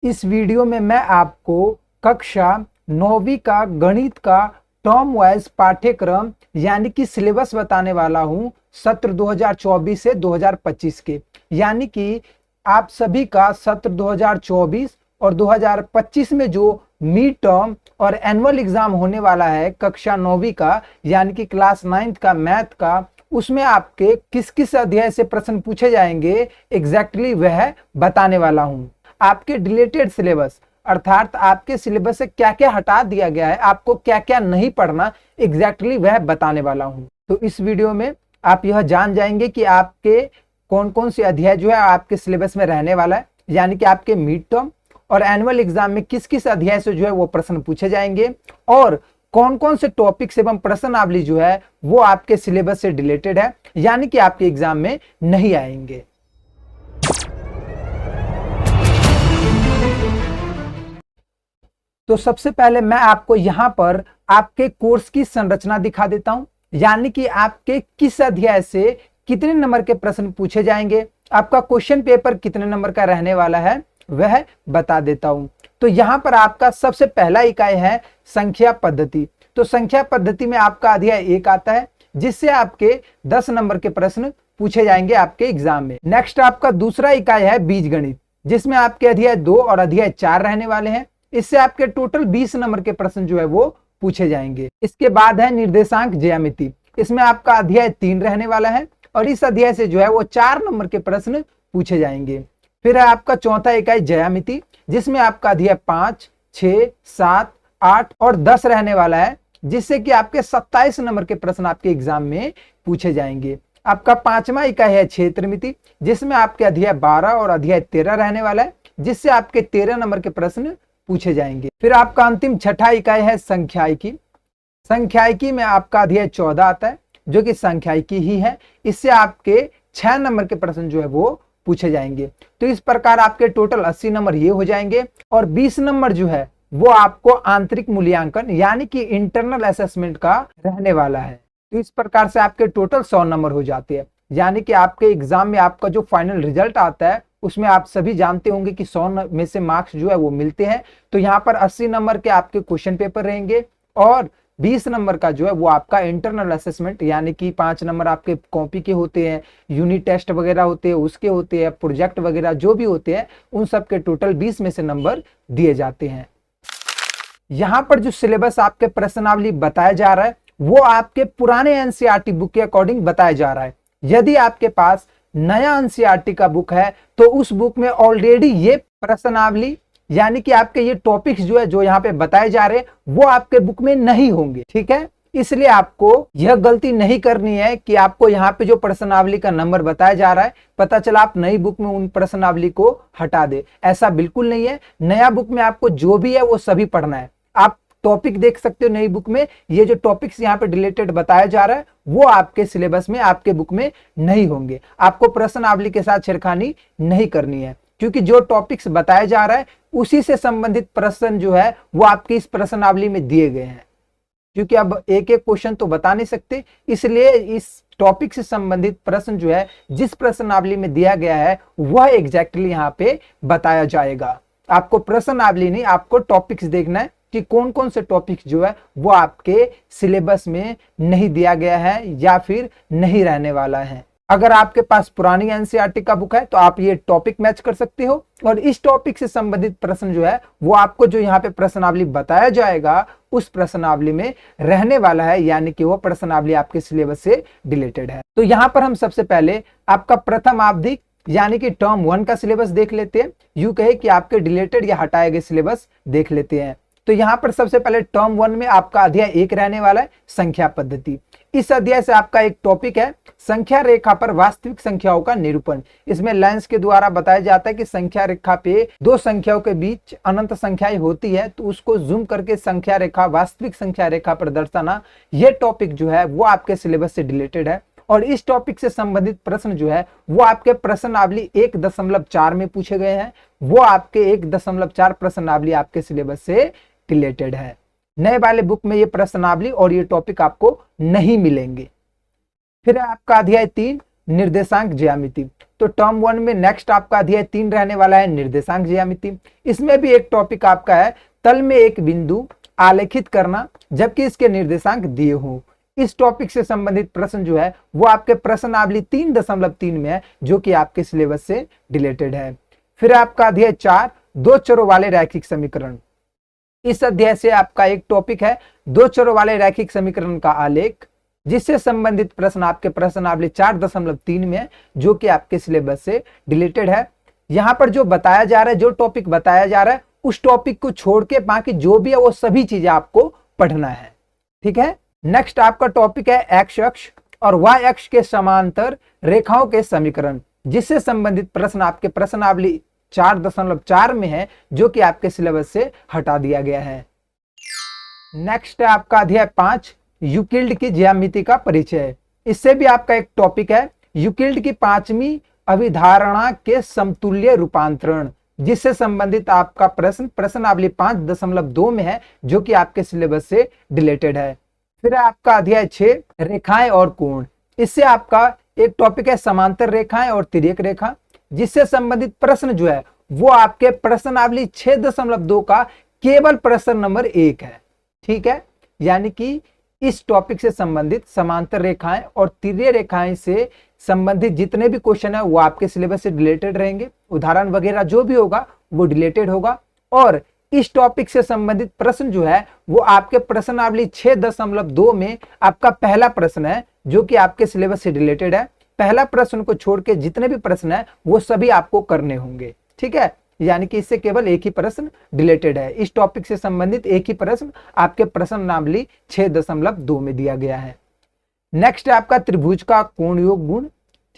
इस वीडियो में मैं आपको कक्षा 9वीं का गणित का टर्म वाइज पाठ्यक्रम यानी कि सिलेबस बताने वाला हूं सत्र 2024 से 2025 के। यानी कि आप सभी का सत्र 2024 और 2025 में जो मिड टर्म और एनुअल एग्जाम होने वाला है कक्षा 9वीं का यानी कि क्लास 9th का मैथ का, उसमें आपके किस किस अध्याय से प्रश्न पूछे जाएंगे एग्जैक्टली वह बताने वाला हूं। आपके डिलेटेड सिलेबस अर्थात आपके सिलेबस से क्या क्या हटा दिया गया है, आपको क्या क्या नहीं पढ़ना, एग्जैक्टली वह बताने वाला हूं। तो इस वीडियो में आप यह जान जाएंगे कि आपके कौन कौन से अध्याय जो है आपके सिलेबस में रहने वाला है, यानी कि आपके मिड टर्म और एनुअल एग्जाम में किस किस अध्याय से जो है वो प्रश्न पूछे जाएंगे और कौन कौन से टॉपिक्स एवं प्रश्नावली जो है वो आपके सिलेबस से रिलेटेड है, यानी कि आपके एग्जाम में नहीं आएंगे। तो सबसे पहले मैं आपको यहां पर आपके कोर्स की संरचना दिखा देता हूं, यानी कि आपके किस अध्याय से कितने नंबर के प्रश्न पूछे जाएंगे, आपका क्वेश्चन पेपर कितने नंबर का रहने वाला है वह बता देता हूं। तो यहां पर आपका सबसे पहला इकाई है संख्या पद्धति। तो संख्या पद्धति में आपका अध्याय 1 आता है जिससे आपके 10 नंबर के प्रश्न पूछे जाएंगे आपके एग्जाम में। नेक्स्ट आपका दूसरा इकाई है बीजगणित, जिसमें आपके अध्याय 2 और अध्याय 4 रहने वाले हैं। इससे आपके टोटल 20 नंबर के प्रश्न जो है वो पूछे जाएंगे। इसके बाद है निर्देशांक ज्यामिति, इसमें आपका अध्याय 3 रहने वाला है और इस अध्याय से जो है वो 4 नंबर के प्रश्न पूछे जाएंगे। फिर है आपका चौथा इकाई ज्यामिति, जिसमें आपका अध्याय 5, 6, 7, 8 और 10 रहने वाला है, जिससे कि आपके 27 नंबर के प्रश्न आपके एग्जाम में पूछे जाएंगे। आपका पांचवा इकाई है क्षेत्रमिति, जिसमें आपके अध्याय 12 और अध्याय 13 रहने वाला है, जिससे आपके 13 नंबर के प्रश्न पूछे जाएंगे। फिर आपका अंतिम छठा इकाई है संख्यायिकी। संख्यायिकी में आपका अध्याय 14 आता है जो कि संख्यायिकी ही है, इससे आपके 6 नंबर के प्रश्न जो है वो पूछे जाएंगे। तो इस प्रकार आपके टोटल 80 नंबर ये हो जाएंगे और 20 नंबर जो है वो आपको आंतरिक मूल्यांकन यानी कि इंटरनल असेसमेंट का रहने वाला है। तो इस प्रकार से आपके टोटल 100 नंबर हो जाते हैं, यानी कि आपके एग्जाम में आपका जो फाइनल रिजल्ट आता है उसमें आप सभी जानते होंगे कि 100 में से मार्क्स जो है वो मिलते हैं। तो यहाँ पर 80 नंबर के आपके क्वेश्चन पेपर रहेंगे और 20 नंबर का जो है वो आपका इंटरनल असेसमेंट यानी कि 5 नंबर आपके कॉपी के होते हैं, यूनिट टेस्ट वगैरह होते हैं उसके होते हैं, प्रोजेक्ट वगैरह जो भी होते हैं उन सब के टोटल 20 में से नंबर दिए जाते हैं। यहाँ पर जो सिलेबस आपके प्रश्नावली बताया जा रहा है वो आपके पुराने एनसीईआरटी बुक के अकॉर्डिंग बताया जा रहा है। यदि आपके पास नया एनसीईआरटी का बुक है तो उस बुक में ऑलरेडी ये प्रश्नावली यानी कि आपके ये टॉपिक्स जो है जो यहाँ पे बताए जा रहे हैं वो आपके बुक में नहीं होंगे, ठीक है। इसलिए आपको यह गलती नहीं करनी है कि आपको यहाँ पे जो प्रश्नावली का नंबर बताया जा रहा है पता चला आप नई बुक में उन प्रश्नावली को हटा दे, ऐसा बिल्कुल नहीं है। नया बुक में आपको जो भी है वो सभी पढ़ना है। आप टॉपिक देख सकते हो नई बुक में, ये जो टॉपिक्स यहाँ पे रिलेटेड बताया जा रहा है वो आपके सिलेबस में आपके बुक में नहीं होंगे। आपको प्रश्नावली के साथ छेड़खानी नहीं करनी है, क्योंकि जो टॉपिक्स बताया जा रहा है उसी से संबंधित प्रश्न जो है वो आपकी इस प्रश्नावली में दिए गए हैं। क्योंकि अब एक एक क्वेश्चन तो बता नहीं सकते, इसलिए इस टॉपिक से संबंधित प्रश्न जो है जिस प्रश्नावली में दिया गया है वह एग्जैक्टली यहाँ पे बताया जाएगा। आपको प्रश्नावली नहीं, आपको टॉपिक्स देखना है कि कौन कौन से टॉपिक्स जो है वो आपके सिलेबस में नहीं दिया गया है या फिर नहीं रहने वाला है। अगर आपके पास पुरानी एनसीईआरटी का बुक है तो आप ये टॉपिक मैच कर सकते हो और इस टॉपिक से संबंधित प्रश्न जो है वो आपको जो यहाँ पे प्रश्नावली बताया जाएगा उस प्रश्नावली में रहने वाला है, यानी कि वो प्रश्नावली आपके सिलेबस से रिलेटेड है। तो यहाँ पर हम सबसे पहले आपका प्रथम आवधिक यानी कि टर्म 1 का सिलेबस देख लेते हैं, यूं कहे कि आपके रिलेटेड या हटाए गए सिलेबस देख लेते हैं। तो यहाँ पर सबसे पहले टर्म 1 में आपका अध्याय 1 रहने वाला है संख्या पद्धति। इस अध्याय से आपका एक टॉपिक है संख्या रेखा पर वास्तविक संख्याओं का निरूपण। इसमें लाइंस के द्वारा बताया जाता है कि संख्या रेखा पे दो संख्याओं के बीच अनंत संख्याएं होती है तो उसको जूम करके संख्या रेखा वास्तविक संख्या रेखा पर दर्शाना, यह टॉपिक जो है वो आपके सिलेबस से रिलेटेड है। और इस टॉपिक से संबंधित प्रश्न जो है वो आपके प्रश्नावली 1.4 में पूछे गए हैं, वो आपके 1.4 प्रश्नावली आपके सिलेबस से रिलेटेड है। नए वाले बुक में ये प्रश्नावली और ये टॉपिक आपको नहीं मिलेंगे। फिर आपका अध्याय 3 निर्देशांक ज्यामिति। तो टर्म 1 में नेक्स्ट आपका अध्याय 3 रहने वाला है निर्देशांक ज्यामिति। इसमें भी एक टॉपिक आपका है तल में एक बिंदु आलेखित करना जबकि इसके निर्देशांक दिए हों। इस टॉपिक से संबंधित प्रश्न जो है वो आपके प्रश्नावली 3.3 में है जो कि आपके सिलेबस से रिलेटेड है। फिर आपका अध्याय 4 दो चरों वाले रैखिक समीकरण। इस अध्याय से आपका एक टॉपिक है दो चरों वाले रैखिक समीकरण का आलेख, जिससे संबंधित प्रश्न आपके प्रश्नावली 4.3 में है जो कि आपके सिलेबस से रिलेटेड है। यहाँ पर जो बताया जा रहा है, जो टॉपिक बताया जा रहा है उस टॉपिक को छोड़ के बाकी जो भी है वो सभी चीजें आपको पढ़ना है। ठीक है। नेक्स्ट आपका टॉपिक है एक्स अक्ष और वाई अक्ष के समांतर रेखाओं के समीकरण, जिससे संबंधित प्रश्न आपके प्रश्नावली 4.4 में है जो कि आपके सिलेबस से हटा दिया गया है। नेक्स्ट है आपका अध्याय 5 यूक्लिड की ज्यामिति का परिचय। इससे भी आपका एक टॉपिक है यूक्लिड की 5वीं अभिधारणा के समतुल्य रूपांतरण, जिससे संबंधित आपका प्रश्न प्रश्नावली 5.2 में है जो कि आपके सिलेबस से रिलेटेड है। फिर आपका अध्याय 6 रेखाएं और कोण। इससे आपका एक टॉपिक है समांतर रेखाएं और तिर्यक रेखा, जिससे संबंधित प्रश्न जो है वो आपके प्रश्नावली 6.2 का केवल प्रश्न नंबर 1 है। ठीक है। यानी कि इस टॉपिक से संबंधित समांतर रेखाएं और तिर्यक रेखाएं से संबंधित जितने भी क्वेश्चन है वो आपके सिलेबस से रिलेटेड रहेंगे। उदाहरण वगैरह जो भी होगा वो रिलेटेड होगा। और इस टॉपिक से संबंधित प्रश्न जो है वो आपके प्रश्नावली 6.2 में आपका पहला प्रश्न है जो कि आपके सिलेबस से रिलेटेड है। पहला प्रश्न को छोड़ के जितने भी प्रश्न है वो सभी आपको करने होंगे। ठीक है। यानी कि इससे केवल एक ही प्रश्न रिलेटेड है। इस टॉपिक से संबंधित एक ही प्रश्न आपके प्रश्नावली 6.2 में दिया गया है। नेक्स्ट है आपका त्रिभुज का कोण योग गुण।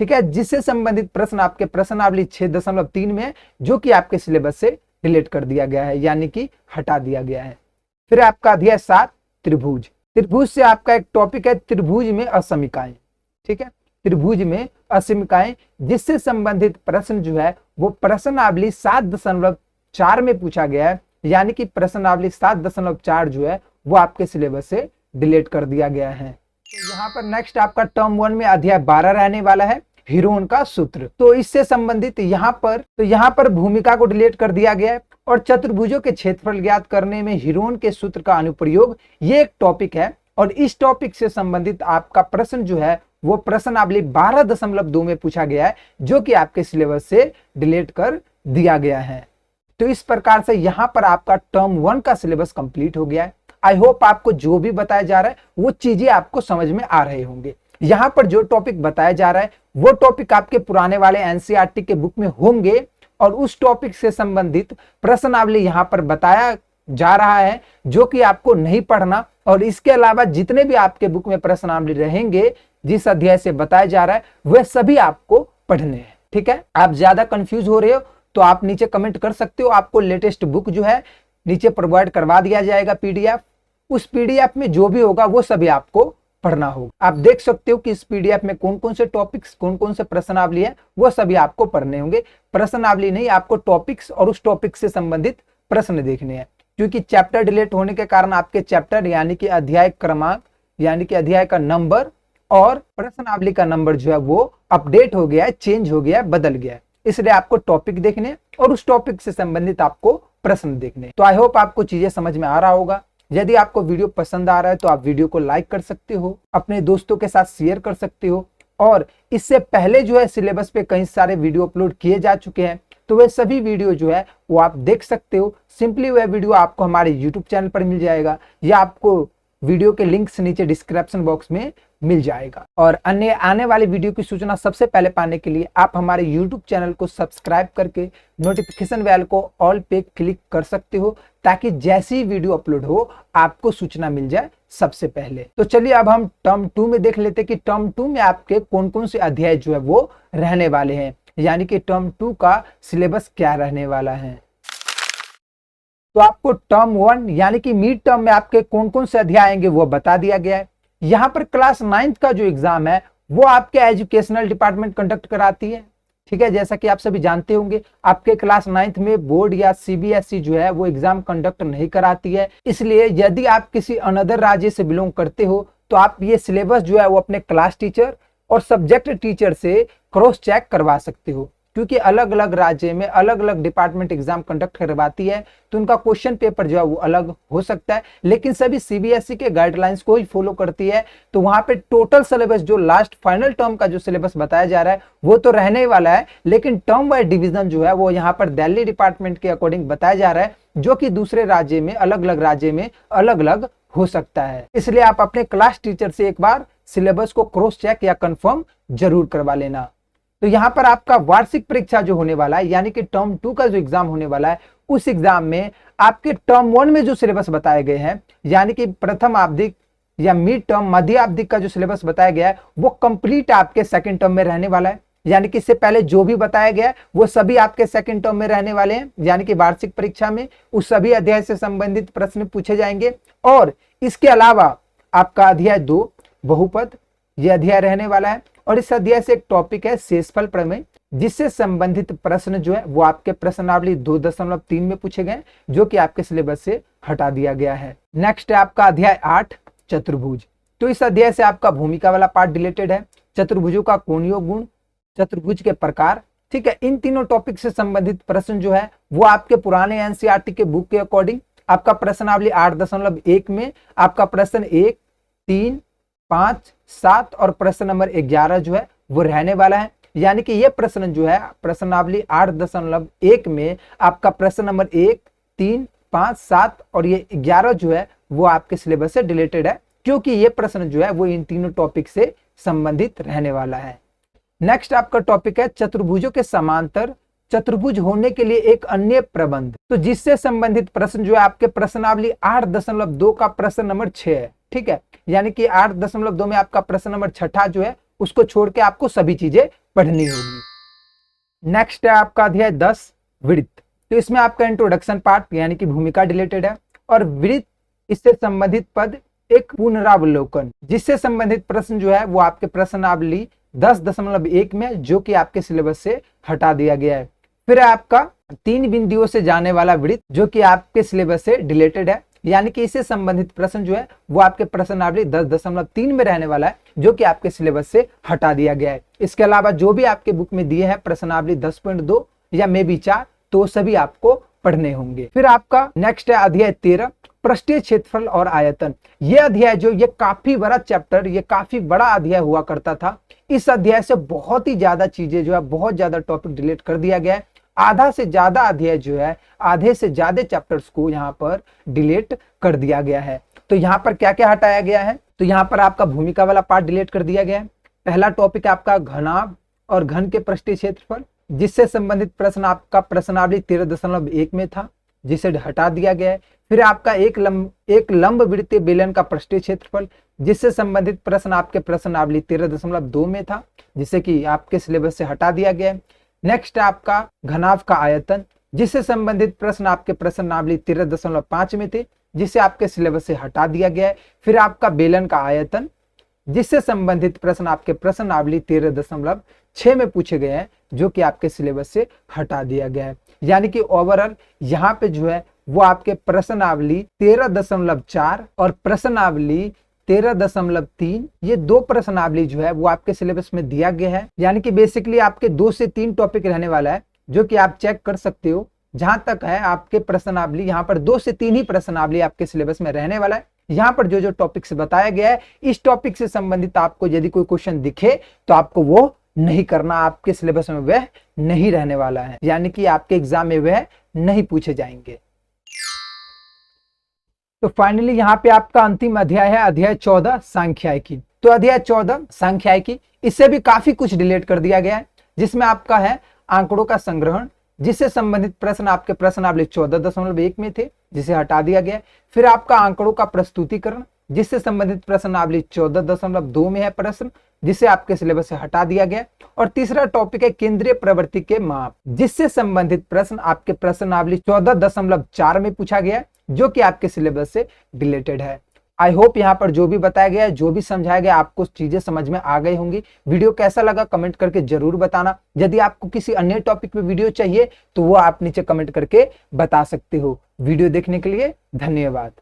ठीक है। जिससे संबंधित प्रश्न आपके प्रश्नावली 6.3 में जो कि आपके सिलेबस से रिलेट कर दिया गया है, यानी कि हटा दिया गया है। फिर आपका अध्याय 7 त्रिभुज। त्रिभुज से आपका एक टॉपिक है त्रिभुज में असमिकाएं। ठीक है। त्रिभुज में असमिकाएं, जिससे संबंधित प्रश्न जो है वो प्रश्नावली 7.4 में पूछा गया है, यानी कि प्रश्नावली 7.4 जो है वो आपके सिलेबस से डिलीट कर दिया गया है। तो यहाँ पर नेक्स्ट आपका टर्म 1 में अध्याय 12 रहने वाला है हीरोन का सूत्र। तो इससे संबंधित यहाँ पर भूमिका को डिलीट कर दिया गया है और चतुर्भुजों के क्षेत्रफल ज्ञात करने में हीरोन के सूत्र का अनुप्रयोग, ये एक टॉपिक है। और इस टॉपिक से संबंधित आपका प्रश्न जो है वो प्रश्नावली 12.2 में पूछा गया है जो कि आपके सिलेबस से डिलीट कर दिया गया है। तो इस प्रकार से यहाँ पर आपका टर्म 1 का सिलेबस कंप्लीट हो गया है। आई होप आपको जो भी बताया जा रहा है वो चीजें आपको समझ में आ रहे होंगे। यहाँ पर जो टॉपिक बताया जा रहा है वो टॉपिक आपके पुराने वाले एनसीईआरटी के बुक में होंगे और उस टॉपिक से संबंधित प्रश्नावली यहाँ पर बताया जा रहा है जो कि आपको नहीं पढ़ना। और इसके अलावा जितने भी आपके बुक में प्रश्नावली रहेंगे जिस अध्याय से बताया जा रहा है वह सभी आपको पढ़ने हैं। ठीक है। आप ज्यादा कंफ्यूज हो रहे हो तो आप नीचे कमेंट कर सकते हो। आपको लेटेस्ट बुक जो है नीचे प्रोवाइड करवा दिया जाएगा पीडीएफ। उस पीडीएफ में जो भी होगा वो सभी आपको पढ़ना होगा। आप देख सकते हो कि इस पीडीएफ में कौन कौन से टॉपिक्स, कौन कौन से प्रश्नावली है वो सभी आपको पढ़ने होंगे। प्रश्नावली नहीं, आपको टॉपिक्स और उस टॉपिक से संबंधित प्रश्न देखने हैं, क्योंकि चैप्टर डिलीट होने के कारण आपके चैप्टर यानी कि अध्याय क्रमांक यानी कि अध्याय का नंबर और प्रश्नावली का नंबर जो है वो अपडेट हो गया है, चेंज हो गया है, बदल गया है। इसलिए आपको टॉपिक देखने और उस टॉपिक से संबंधित आपको प्रश्न देखने। तो आई होप आपको चीजें समझ में आ रहा होगा। यदि आपको वीडियो पसंद आ रहा है तो आप वीडियो को लाइक कर सकते हो, अपने दोस्तों के साथ शेयर कर सकते हो। और इससे पहले जो है सिलेबस पे कई सारे वीडियो अपलोड किए जा चुके हैं, तो वह सभी वीडियो जो है वो आप देख सकते हो। सिंपली वह वीडियो आपको हमारे यूट्यूब चैनल पर मिल जाएगा या आपको वीडियो के लिंक्स नीचे डिस्क्रिप्शन बॉक्स में मिल जाएगा। और अन्य आने वाली वीडियो की सूचना सबसे पहले पाने के लिए आप हमारे यूट्यूब चैनल को सब्सक्राइब करके नोटिफिकेशन बेल को ऑल पे क्लिक कर सकते हो, ताकि जैसी वीडियो अपलोड हो आपको सूचना मिल जाए सबसे पहले। तो चलिए अब हम टर्म 2 में देख लेते कि टर्म 2 में आपके कौन कौन से अध्याय जो है वो रहने वाले हैं, यानी कि टर्म 2 का सिलेबस क्या रहने वाला है। तो आपको टर्म 1 यानी कि मिड टर्म में आपके कौन कौन से अध्याय आएंगे वो बता दिया गया है। यहाँ पर क्लास 9th का जो एग्जाम है वो आपके एजुकेशनल डिपार्टमेंट कंडक्ट कराती है। ठीक है। जैसा कि आप सभी जानते होंगे आपके क्लास 9th में बोर्ड या सीबीएसई जो है वो एग्जाम कंडक्ट नहीं कराती है। इसलिए यदि आप किसी अनदर राज्य से बिलोंग करते हो तो आप ये सिलेबस जो है वो अपने क्लास टीचर और सब्जेक्ट टीचर से क्रॉस चेक करवा सकते हो, क्योंकि अलग अलग राज्य में अलग अलग डिपार्टमेंट एग्जाम कंडक्ट करवाती है, तो उनका क्वेश्चन पेपर जो है वो अलग हो सकता है, लेकिन सभी सीबीएसई के गाइडलाइंस को ही फॉलो करती है। तो वहां पे टोटल सिलेबस जो लास्ट फाइनल टर्म का जो सिलेबस बताया जा रहा है वो तो रहने वाला है, लेकिन टर्म वाइज डिवीजन जो है वो यहाँ पर दिल्ली डिपार्टमेंट के अकॉर्डिंग बताया जा रहा है, जो कि दूसरे राज्य में अलग अलग राज्य में अलग अलग हो सकता है। इसलिए आप अपने क्लास टीचर से एक बार सिलेबस को क्रॉस चेक या कंफर्म जरूर करवा लेना। तो यहाँ पर आपका वार्षिक परीक्षा जो होने वाला है, यानी कि टर्म 2 का जो एग्जाम होने वाला है, उस एग्जाम में आपके टर्म 1 में जो सिलेबस बताए गए हैं, यानी कि प्रथम आवधिक या मिड टर्म मध्य आवधिक का जो सिलेबस बताया गया है वो कंप्लीट आपके सेकंड टर्म में रहने वाला है। यानी कि इससे पहले जो भी बताया गया है वो सभी आपके सेकंड टर्म में रहने वाले हैं, यानी कि वार्षिक परीक्षा में उस सभी अध्याय से संबंधित प्रश्न पूछे जाएंगे। और इसके अलावा आपका अध्याय 2 बहुपद, यह अध्याय रहने वाला है, और इस अध्याय से एक टॉपिक है शेषफल प्रमेय, जिससे संबंधित प्रश्न जो है वो आपके प्रश्नावली 2.3 में पूछे गए, जो कि आपके सिलेबस से हटा दिया गया है। नेक्स्ट है आपका अध्याय 8 चतुर्भुज। तो इस अध्याय से आपका भूमिका वाला पार्ट रिलेटेड है, चतुर्भुजों का कोणीय गुण, चतुर्भुज के प्रकार, ठीक है। इन तीनों टॉपिक से संबंधित प्रश्न जो है वो आपके पुराने एनसीईआरटी के बुक के अकॉर्डिंग आपका प्रश्नावली 8.1 में आपका प्रश्न 1, 3, 5, 7 और प्रश्न नंबर 11 जो है वो रहने वाला है। यानी कि ये प्रश्न जो है प्रश्नावली 8.1 में आपका प्रश्न नंबर 1, 3, 5, 7 और ये 11 जो है वो आपके सिलेबस से रिलेटेड है, क्योंकि ये प्रश्न जो है वो इन तीनों टॉपिक से संबंधित रहने वाला है। नेक्स्ट आपका टॉपिक है चतुर्भुजों के समांतर चतुर्भुज होने के लिए एक अन्य प्रबंध। तो जिससे संबंधित प्रश्न जो है आपके प्रश्नावली 8.2 का प्रश्न नंबर 6 है, ठीक है। यानी कि 8.2 में आपका प्रश्न नंबर 6 जो है उसको छोड़ के आपको सभी चीजें पढ़नी होगी। नेक्स्ट है आपका अध्याय 10 वृत्त। तो इसमें आपका इंट्रोडक्शन पार्ट यानी कि भूमिका रिलेटेड है, और वृत्त इससे संबंधित पद एक पुनरावलोकन, जिससे संबंधित प्रश्न जो है वो आपके प्रश्नावली 10.1 में, जो कि आपके सिलेबस से हटा दिया गया है। फिर आपका 3 बिंदुओं से जाने वाला वृत्त, जो कि आपके सिलेबस से रिलेटेड है, यानी कि इससे संबंधित प्रश्न जो है वो आपके प्रश्नावली 10.3 में रहने वाला है, जो कि आपके सिलेबस से हटा दिया गया है। इसके अलावा जो भी आपके बुक में दिए हैं प्रश्नावली 10.2 या मे बी 4, तो सभी आपको पढ़ने होंगे। फिर आपका नेक्स्ट है अध्याय 13 पृष्ठीय क्षेत्रफल और आयतन। ये अध्याय जो ये काफी बड़ा चैप्टर, ये काफी बड़ा अध्याय हुआ करता था। इस अध्याय से बहुत ही ज्यादा चीजें जो है, बहुत ज्यादा टॉपिक डिलीट कर दिया गया है। आधा से ज्यादा अध्याय जो है, आधे से ज्यादा चैप्टर्स को यहाँ पर डिलीट कर दिया गया है। तो यहाँ पर क्या क्या हटाया गया है, तो यहाँ पर आपका भूमिका वाला पार्ट डिलीट कर दिया गया है। पहला टॉपिक आपका घनाभ और घन के पृष्ठीय क्षेत्रफल, जिससे संबंधित प्रश्न आपका प्रश्नावली 13.1 में था, जिसे हटा दिया गया है। फिर आपका एक लंब वृत्तीय बेलन का पृष्ठीय क्षेत्रफल, जिससे संबंधित प्रश्न आपके प्रश्नावली 13.2 में था, जिसे कि आपके सिलेबस से हटा दिया गया है। नेक्स्ट आपका घनाभ का आयतन, जिससे संबंधित प्रश्न आपके प्रश्नावली 13.5 में थे, जिसे आपके सिलेबस से हटा दिया गया है। फिर आपका बेलन का आयतन, जिससे संबंधित प्रश्न आपके प्रश्नावली 13.6 में पूछे गए हैं, जो कि आपके सिलेबस से हटा दिया गया है। यानी कि ओवरऑल यहाँ पे जो है वो आपके प्रश्नावली 13.4 और प्रश्नावली 13.3, ये 2 प्रश्नावली जो है वो आपके सिलेबस में दिया गया है। यानी कि बेसिकली आपके 2 से 3 टॉपिक रहने वाला है, जो कि आप चेक कर सकते हो। जहां तक है आपके प्रश्नावली, यहाँ पर 2 से 3 ही प्रश्नावली आपके सिलेबस में रहने वाला है। यहाँ पर जो जो टॉपिक से बताया गया है, इस टॉपिक से संबंधित आपको यदि कोई क्वेश्चन दिखे तो आपको वो नहीं करना, आपके सिलेबस में वह नहीं रहने वाला है, यानी कि आपके एग्जाम में वह नहीं पूछे जाएंगे। तो फाइनली यहाँ पे आपका अंतिम अध्याय है अध्याय 14 सांख्यिकी। तो अध्याय 14 सांख्यिकी, इससे भी काफी कुछ डिलीट कर दिया गया है, जिसमें आपका है आंकड़ों का संग्रहण, जिससे संबंधित प्रश्न आपके प्रश्नावली 14.1 में थे, जिसे हटा दिया गया। फिर आपका आंकड़ों का प्रस्तुतिकरण, जिससे संबंधित प्रश्नावली 14.2 में है प्रश्न, जिसे आपके सिलेबस से हटा दिया गया। और तीसरा टॉपिक है केंद्रीय प्रवृत्ति के माप, जिससे संबंधित प्रश्न आपके प्रश्नावली 14.4 में पूछा गया, जो कि आपके सिलेबस से रिलेटेड है। आई होप यहाँ पर जो भी बताया गया है, जो भी समझाया गया, आपको चीजें समझ में आ गई होंगी। वीडियो कैसा लगा कमेंट करके जरूर बताना। यदि आपको किसी अन्य टॉपिक पे वीडियो चाहिए तो वो आप नीचे कमेंट करके बता सकते हो। वीडियो देखने के लिए धन्यवाद।